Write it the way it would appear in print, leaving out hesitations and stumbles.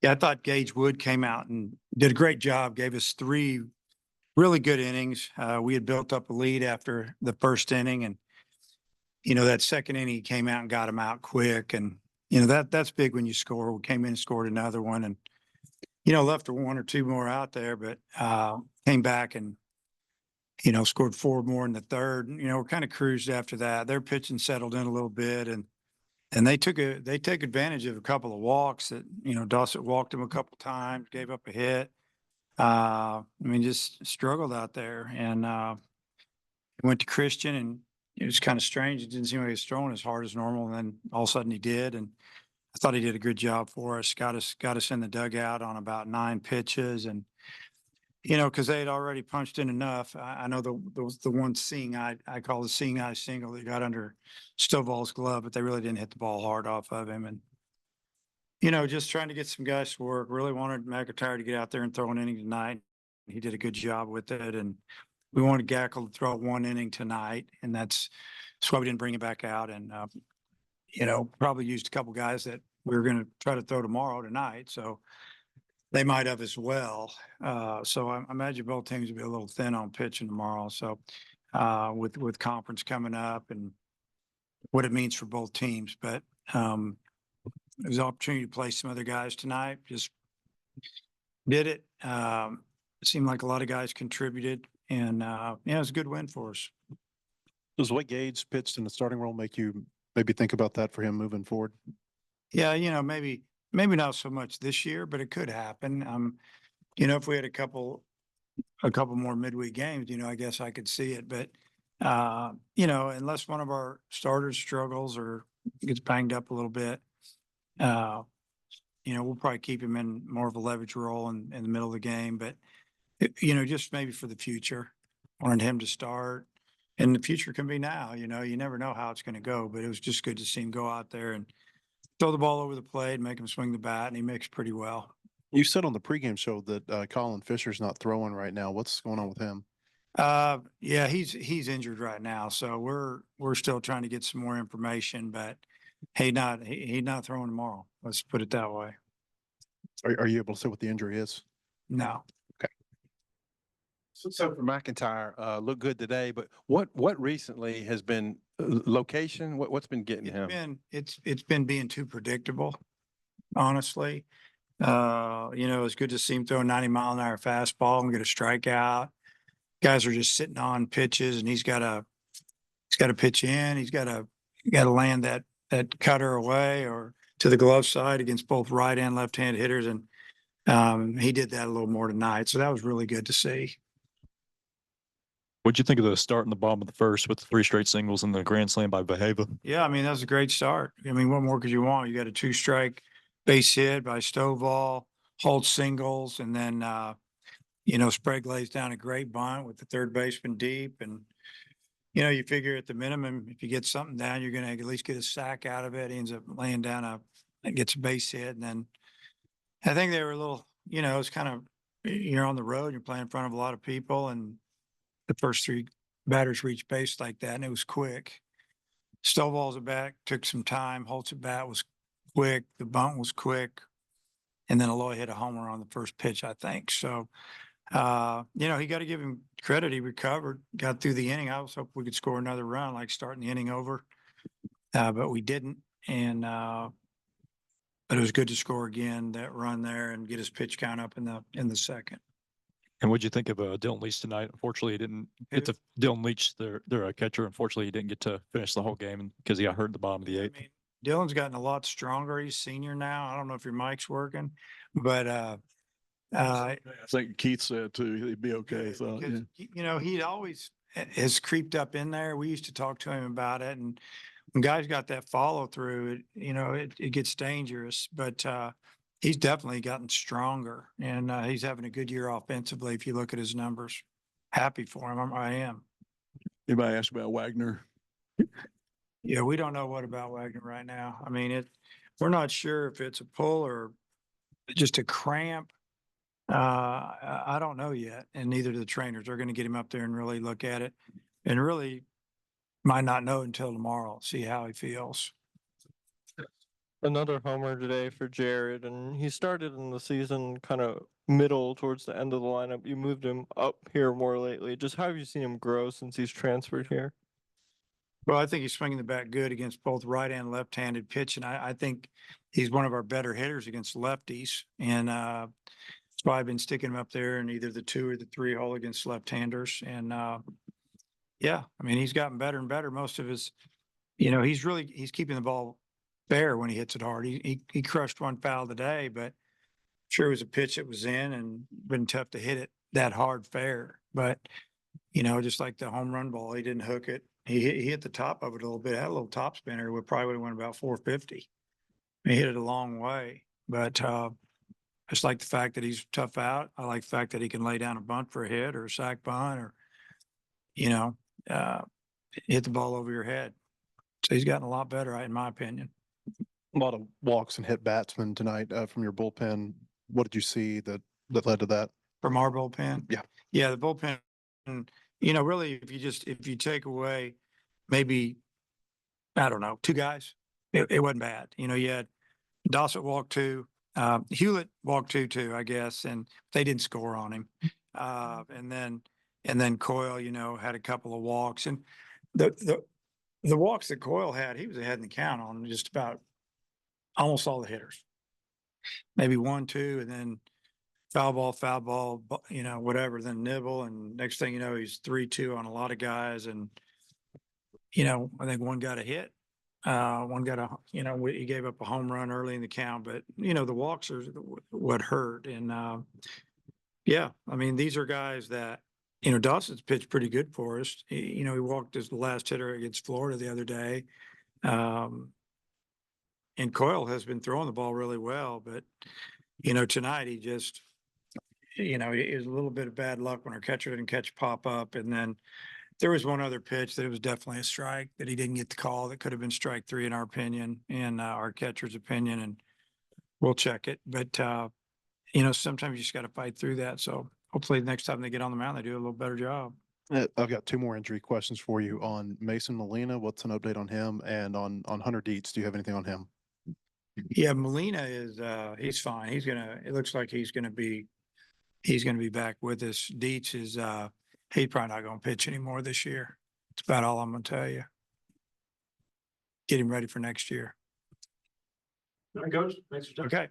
Yeah, I thought Gage Wood came out and did a great job, gave us 3 really good innings. We had built up a lead after the first inning, and, that second inning, he came out and got him out quick, and, that's big when you score. We came in and scored another one and, left 1 or 2 more out there, but, came back and, scored 4 more in the third. We're kinda cruised after that. Their pitching settled in a little bit, and they take advantage of a couple of walks that, Dawson walked him a couple times, gave up a hit. Just struggled out there, and, went to Christian, and it was kinda strange. It didn't seem like he was throwing as hard as normal, and then all of a sudden he did, and I thought he did a good job for us. Got us in the dugout on about 9 pitches, and, because they had already punched in enough. I know the one seeing eye, I call the seeing eye single that got under Stovall's glove, but they really didn't hit the ball hard off of him, and, just trying to get some guys to work. Really wanted McIntyre to get out there and throw an inning tonight. He did a good job with it, and we wanted Gackle to throw 1 inning tonight, and that's why we didn't bring him back out, and, probably used a couple guys that we were gonna try to throw tomorrow tonight, so they might have as well. So I imagine both teams will be a little thin on pitching tomorrow, so, with conference coming up and what it means for both teams, but, there's an opportunity to play some other guys tonight, just did it. It seemed like a lot of guys contributed, and, it was a good win for us. Does the way Gage pitched in the starting role make you maybe think about that for him moving forward? Yeah, maybe not so much this year, but it could happen. If we had a couple more midweek games, I guess I could see it, but, unless one of our starters struggles or gets banged up a little bit, uh, we'll probably keep him in more of a leverage role in the middle of the game, but, just maybe for the future, wanted him to start. And the future can be now, you never know how it's going to go, but it was just good to see him go out there and throw the ball over the plate, make him swing the bat, and he makes pretty well. You said on the pregame show that Colin Fisher's not throwing right now. What's going on with him? Yeah, he's injured right now, so we're still trying to get some more information, but he's not throwing tomorrow. Let's put it that way. Are you able to say what the injury is? No. So for McIntyre, looked good today, but what recently has been location? What's been getting him? It's been being too predictable, honestly. It's good to see him throw a 90-mile-an-hour fastball and get a strikeout. Guys are just sitting on pitches, and he's got to pitch in. He's got to land that cutter away or to the glove side against both right and left-hand hitters, and he did that a little more tonight. So that was really good to see. What'd you think of the start in the bottom of the first with the 3 straight singles and the grand slam by Behava? Yeah, that was a great start. What more could you want? You got a 2-strike base hit by Stovall, Holt singles, and then, Sprague lays down a great bunt with the third baseman deep. And, you figure at the minimum, if you get something down, you're going to at least get a sack out of it. He ends up laying down gets a base hit. And then I think they were a little, it's kind of, you're on the road, you're playing in front of a lot of people, and the first 3 batters reached base like that, and it was quick. Stovall's at bat took some time. Holt's at bat was quick. The bunt was quick. And then Aloy hit a homer on the first pitch, I think. So, he got to give him credit. He recovered, got through the inning. I was hoping we could score another run, like starting the inning over. But we didn't. And, but it was good to score again, that run there, and get his pitch count up in the second. And what'd you think of Dylan Leach tonight? Unfortunately, he didn't get to Dylan Leach, their catcher. Unfortunately, he didn't get to finish the whole game because he got hurt in the bottom of the 8th. Dylan's gotten a lot stronger. He's senior now. I don't know if your mic's working, but I think Keith said too he'd be okay. So because, he always has creeped up in there. We used to talk to him about it, and when guys got that follow through, it gets dangerous. But he's definitely gotten stronger, and he's having a good year offensively. If you look at his numbers, happy for him. I am. Anybody asked about Wagner? Yeah, we don't know what about Wagner right now. We're not sure if it's a pull or just a cramp. I don't know yet, and neither do the trainers. They're going to get him up there and really look at it, and really might not know until tomorrow. See how he feels. Another homer today for Jared, and he started in the season kind of middle towards the end of the lineup. You moved him up here more lately. Just how have you seen him grow since he's transferred here? Well, I think he's swinging the bat good against both right and left-handed pitching. I think he's one of our better hitters against lefties. And that's why I've been sticking him up there in either the 2 or the 3 hole against left-handers. And yeah, I mean, he's gotten better and better. Most of his, he's keeping the ball fair when he hits it hard. He crushed one foul today, but sure it was a pitch that was in and been tough to hit it that hard fair. But, just like the home run ball, he didn't hook it. He hit the top of it a little bit, had a little top spinner. We probably would have went about 450. He hit it a long way, but I just like the fact that he's tough out. I like the fact that he can lay down a bunt for a hit or a sac bunt or, hit the ball over your head. So he's gotten a lot better, in my opinion. A lot of walks and hit batsmen tonight from your bullpen. What did you see that led to that? From our bullpen? Yeah. Yeah, the bullpen, really, if you take away maybe, I don't know, 2 guys, it wasn't bad. You had Dossett walked 2, Hewlett walked 2 too, I guess, and they didn't score on him. And then Coyle, had a couple of walks, and the walks that Coyle had, he was ahead in the count on just about almost all the hitters. Maybe 1, 2, and then foul ball, whatever, then nibble. And next thing you know, he's 3-2 on a lot of guys. And, I think one got a hit. One got he gave up a home run early in the count, but the walks are what hurt. And, yeah, I mean, these are guys that, Dawson's pitched pretty good for us. He walked as the last hitter against Florida the other day. And Coyle has been throwing the ball really well, but, tonight he just, it was a little bit of bad luck when our catcher didn't catch pop up. And then there was one other pitch that it was definitely a strike that he didn't get the call. That could have been strike 3 in our opinion and our catcher's opinion, and we'll check it. But, sometimes you just got to fight through that. So hopefully the next time they get on the mound, they do a little better job. I've got 2 more injury questions for you on Mason Molina. What's an update on him? And on Hunter Dietz, do you have anything on him? Yeah, Molina is, he's fine. It looks like he's going to be back with us. Dietz is, he's probably not going to pitch anymore this year. That's about all I'm going to tell you. Get him ready for next year. There it goes. Thanks for Okay.